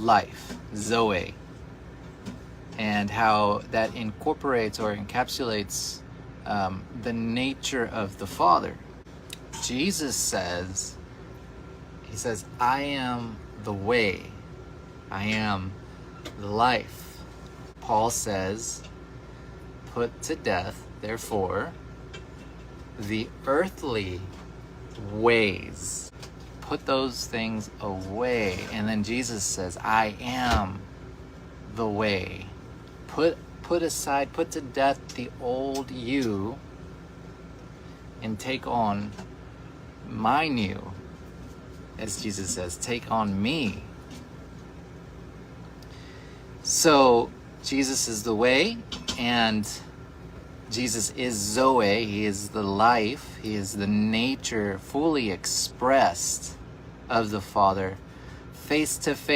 life, Zoe, and how that incorporates or encapsulates the nature of the Father. Jesus says, he says, I am the way, I am the life. Paul says, put to death, therefore, the earthly ways. Put those things away. And then Jesus says, I am the way. Put aside, put to death the old you and take on my new. As Jesus says, take on me. So Jesus is the way, and Jesus is Zoe. He is the life. He is the nature fully expressed of the Father, face to face.